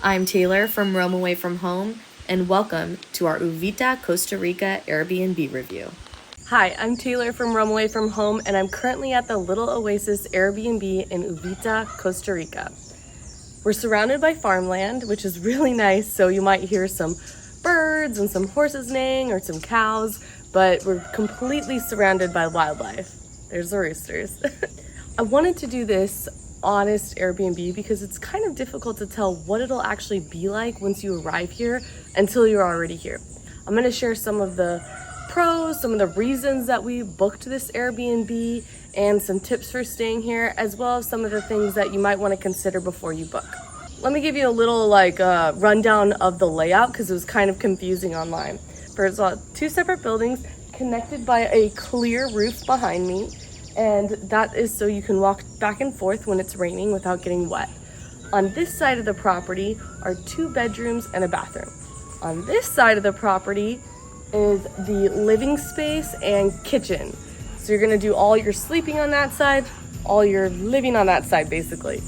I'm Taylor from Roam Away From Home, and welcome to our Uvita, Costa Rica Airbnb review. Hi, I'm Taylor from Roam Away From Home, and I'm currently at the Little Oasis Airbnb in Uvita, Costa Rica. We're surrounded by farmland, which is really nice, so you might hear some birds and some horses neighing or some cows, but we're completely surrounded by wildlife. There's the roosters. I wanted to do this honest Airbnb because it's kind of difficult to tell what it'll actually be like once you arrive here until you're already here. I'm going to share some of the pros, some of the reasons that we booked this Airbnb, and some tips for staying here, as well as some of the things that you might want to consider before you book. Let me give you a little rundown of the layout because it was kind of confusing online. First of all, two separate buildings connected by a clear roof behind me, and that is so you can walk back and forth when it's raining without getting wet. On this side of the property are 2 bedrooms and a bathroom. On this side of the property is the living space and kitchen. So you're gonna do all your sleeping on that side, all your living on that side, basically.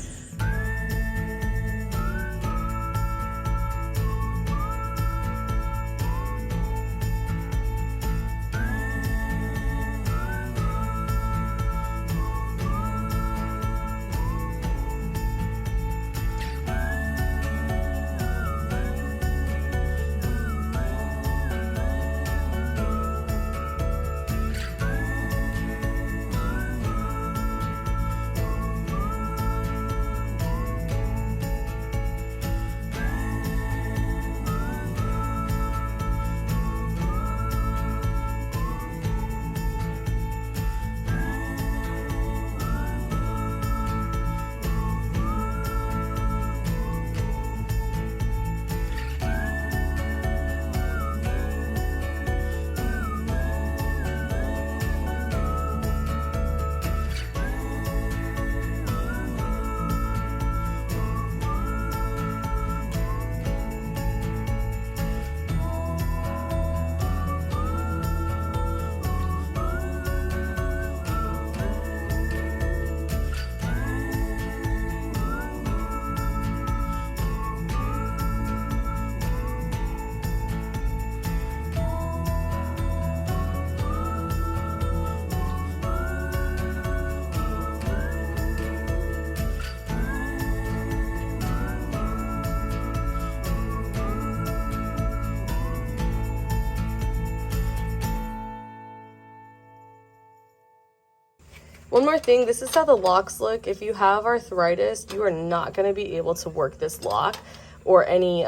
One more thing, this is how the locks look. If you have arthritis, you are not going to be able to work this lock, or any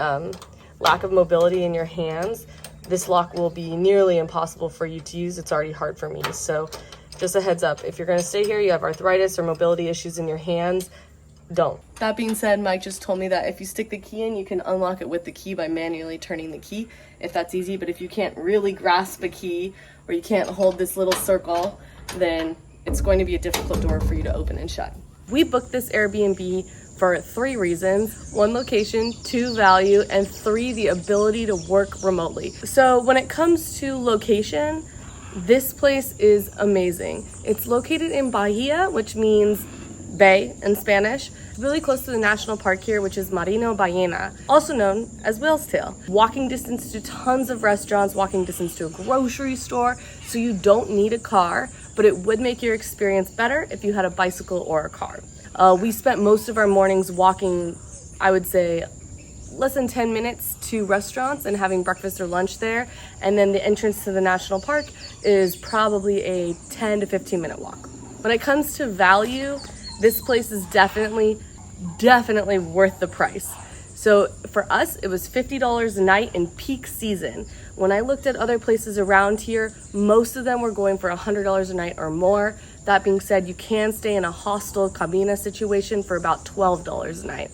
lack of mobility in your hands. This lock will be nearly impossible for you to use. It's already hard for me. So just a heads up, if you're going to stay here, you have arthritis or mobility issues in your hands, don't. That being said, Mike just told me that if you stick the key in, you can unlock it with the key by manually turning the key, if that's easy. But if you can't really grasp a key, or you can't hold this little circle, then it's going to be a difficult door for you to open and shut. We booked this Airbnb for 3 reasons: 1, location; 2, value; and 3, the ability to work remotely. So when it comes to location, this place is amazing. It's located in Bahia, which means bay in Spanish, really close to the national park here, which is Marino Ballena, also known as Whale's Tail. Walking distance to tons of restaurants, walking distance to a grocery store, so you don't need a car, but it would make your experience better if you had a bicycle or a car. We spent most of our mornings walking, I would say, less than 10 minutes to restaurants and having breakfast or lunch there. And then the entrance to the national park is probably a 10 to 15 minute walk. When it comes to value, this place is definitely worth the price. So for us, it was $50 a night in peak season. When I looked at other places around here, most of them were going for $100 a night or more. That being said, you can stay in a hostel cabina situation for about $12 a night.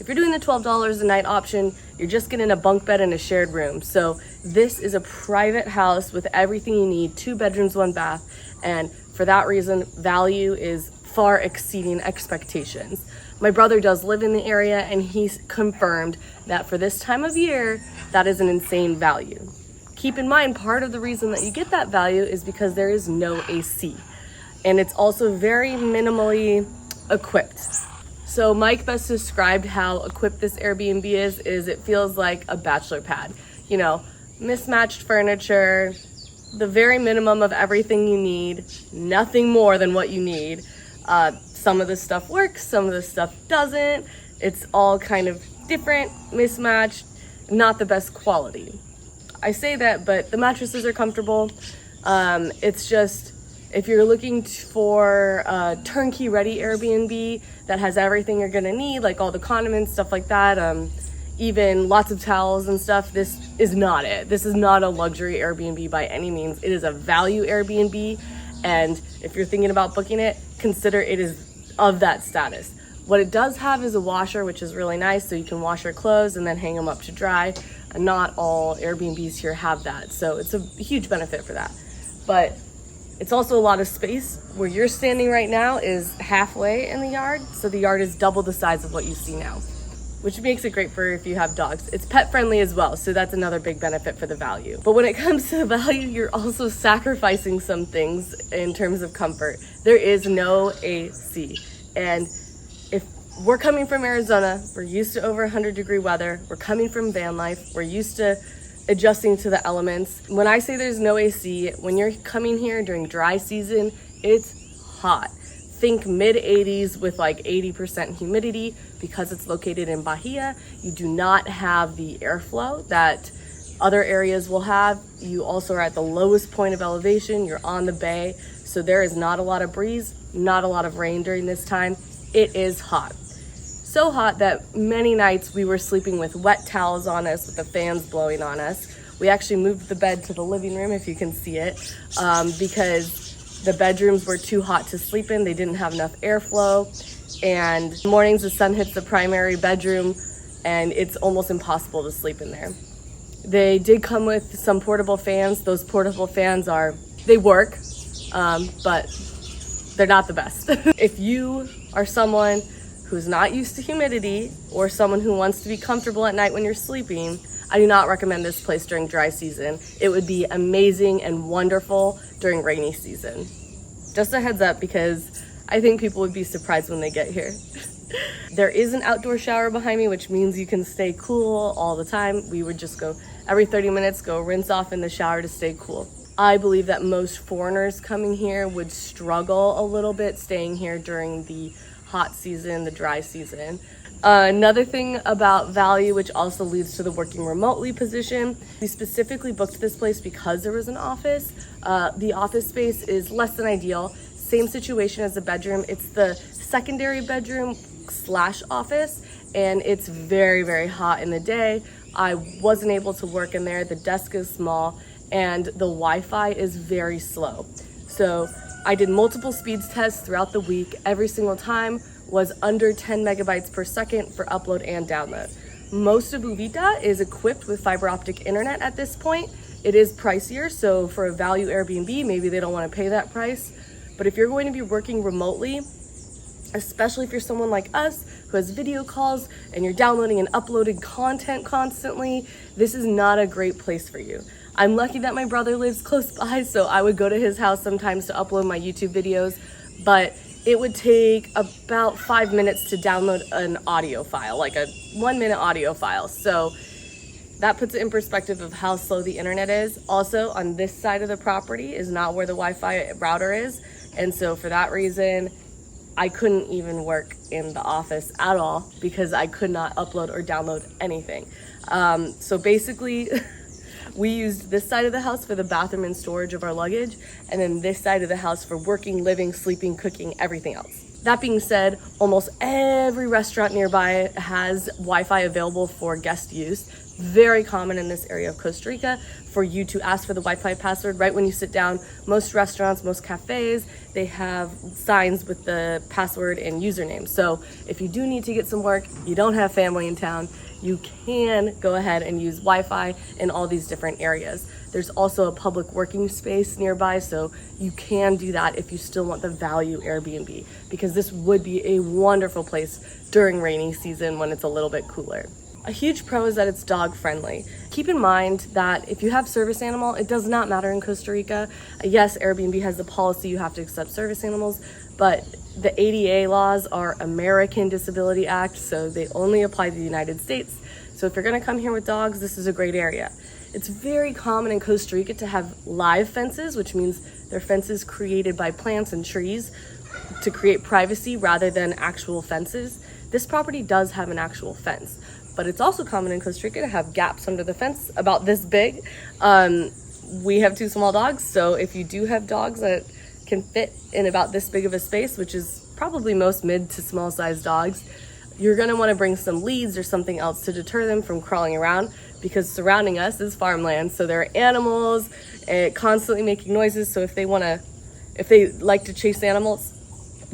If you're doing the $12 a night option, you're just getting a bunk bed and a shared room. So this is a private house with everything you need, 2 bedrooms, 1 bath. And for that reason, value is far exceeding expectations. My brother does live in the area, and he's confirmed that for this time of year, that is an insane value. Keep in mind, part of the reason that you get that value is because there is no AC, and it's also very minimally equipped. So Mike best described how equipped this Airbnb is it feels like a bachelor pad. You know, mismatched furniture, the very minimum of everything you need, nothing more than what you need. Some of the stuff works, some of the stuff doesn't. It's all kind of different, mismatched, not the best quality. I say that, but the mattresses are comfortable. It's just, if you're looking for a turnkey ready Airbnb that has everything you're gonna need, like all the condiments, stuff like that, even lots of towels and stuff, this is not it. This is not a luxury Airbnb by any means. It is a value Airbnb, and if you're thinking about booking it, consider it is of that status. What it does have is a washer, which is really nice, so you can wash your clothes and then hang them up to dry. And not all Airbnbs here have that, so it's a huge benefit for that. But it's also a lot of space. Where you're standing right now is halfway in the yard, so the yard is double the size of what you see now, which makes it great for if you have dogs. It's pet friendly as well, so that's another big benefit for the value. But when it comes to the value, you're also sacrificing some things in terms of comfort. There is no AC, and if we're coming from Arizona, we're used to over 100-degree weather, we're coming from van life, we're used to adjusting to the elements. When I say there's no AC, when you're coming here during dry season, it's hot. Think mid 80s with like 80% humidity. Because it's located in Bahia, you do not have the airflow that other areas will have. You also are at the lowest point of elevation. You're on the bay, so there is not a lot of breeze, not a lot of rain during this time. It is hot. So hot that many nights we were sleeping with wet towels on us, with the fans blowing on us. We actually moved the bed to the living room, if you can see it, because the bedrooms were too hot to sleep in. They didn't have enough airflow. And mornings the sun hits the primary bedroom and it's almost impossible to sleep in there. They did come with some portable fans. Those portable fans they work, but they're not the best. If you are someone who's not used to humidity or someone who wants to be comfortable at night when you're sleeping, I do not recommend this place during dry season. It would be amazing and wonderful during rainy season. Just a heads up, because I think people would be surprised when they get here. There is an outdoor shower behind me, which means you can stay cool all the time. We would just go every 30 minutes, go rinse off in the shower to stay cool. I believe that most foreigners coming here would struggle a little bit staying here during the hot season, the dry season. Another thing about value, which also leads to the working remotely position, we specifically booked this place because there was an office. The office space is less than ideal. Same situation as the bedroom. It's the secondary bedroom / office, and it's very, very hot in the day. I wasn't able to work in there. The desk is small and the Wi-Fi is very slow. So I did multiple speeds tests throughout the week. Every single time was under 10 megabytes per second for upload and download. Most of Uvita is equipped with fiber optic internet at this point. It is pricier, so for a value Airbnb, maybe they don't want to pay that price. But if you're going to be working remotely, especially if you're someone like us who has video calls and you're downloading and uploading content constantly, this is not a great place for you. I'm lucky that my brother lives close by, so I would go to his house sometimes to upload my YouTube videos, but it would take about 5 minutes to download an audio file, like a 1-minute audio file. So that puts it in perspective of how slow the internet is. Also, on this side of the property is not where the Wi-Fi router is. And so for that reason, I couldn't even work in the office at all because I could not upload or download anything. So basically, we used this side of the house for the bathroom and storage of our luggage, and then this side of the house for working, living, sleeping, cooking, everything else. That being said, almost every restaurant nearby has Wi-Fi available for guest use. Very common in this area of Costa Rica for you to ask for the Wi-Fi password right when you sit down. Most restaurants, most cafes, they have signs with the password and username. So if you do need to get some work, you don't have family in town, you can go ahead and use Wi-Fi in all these different areas. There's also a public working space nearby, so you can do that if you still want the value Airbnb, because this would be a wonderful place during rainy season when it's a little bit cooler. A huge pro is that it's dog friendly. Keep in mind that if you have service animal, it does not matter in Costa Rica. Yes, Airbnb has the policy you have to accept service animals, but the ADA laws are American Disability Act, so they only apply to the United States. So if you're gonna come here with dogs, this is a great area. It's very common in Costa Rica to have live fences, which means they're fences created by plants and trees to create privacy rather than actual fences. This property does have an actual fence, but it's also common in Costa Rica to have gaps under the fence about this big. We have 2 small dogs, so if you do have dogs that can fit in about this big of a space, which is probably most mid to small sized dogs, you're gonna wanna bring some leads or something else to deter them from crawling around, because surrounding us is farmland, so there are animals constantly making noises. So if they like to chase animals,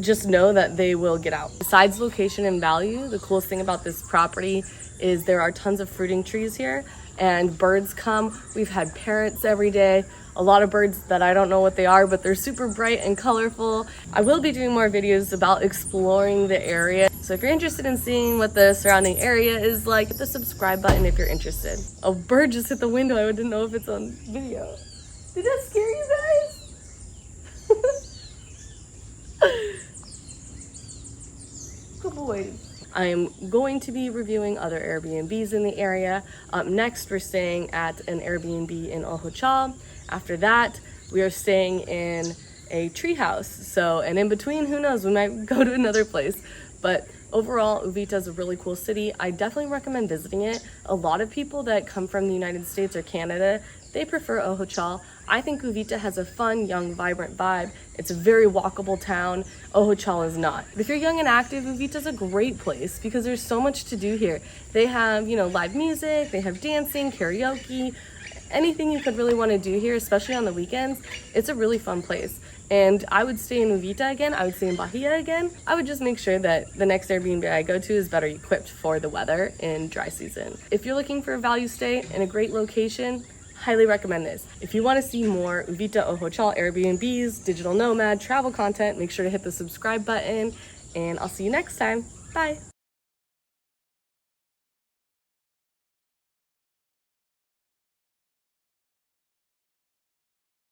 just know that they will get out. Besides location and value, the coolest thing about this property is there are tons of fruiting trees here, and birds come. We've had parrots every day, a lot of birds that I don't know what they are, but they're super bright and colorful. I will be doing more videos about exploring the area. So if you're interested in seeing what the surrounding area is like, hit the subscribe button if you're interested. A bird just hit the window. I didn't know if it's on video. Did that scare you guys? Good boy. I am going to be reviewing other Airbnbs in the area. Up next, we're staying at an Airbnb in Oasis. After that, we are staying in a treehouse. So, and in between, who knows, we might go to another place. But overall, Uvita is a really cool city. I definitely recommend visiting it. A lot of people that come from the United States or Canada, they prefer Oasis. I think Uvita has a fun, young, vibrant vibe. It's a very walkable town. Oasis is not. But if you're young and active, Uvita's a great place because there's so much to do here. They have, live music, they have dancing, karaoke, anything you could really want to do here, especially on the weekends. It's a really fun place. And I would stay in Uvita again. I would stay in Bahia again. I would just make sure that the next Airbnb I go to is better equipped for the weather in dry season. If you're looking for a value stay in a great location, highly recommend this. If you want to see more Uvita Oasis Airbnbs, digital nomad, travel content, make sure to hit the subscribe button, and I'll see you next time. Bye.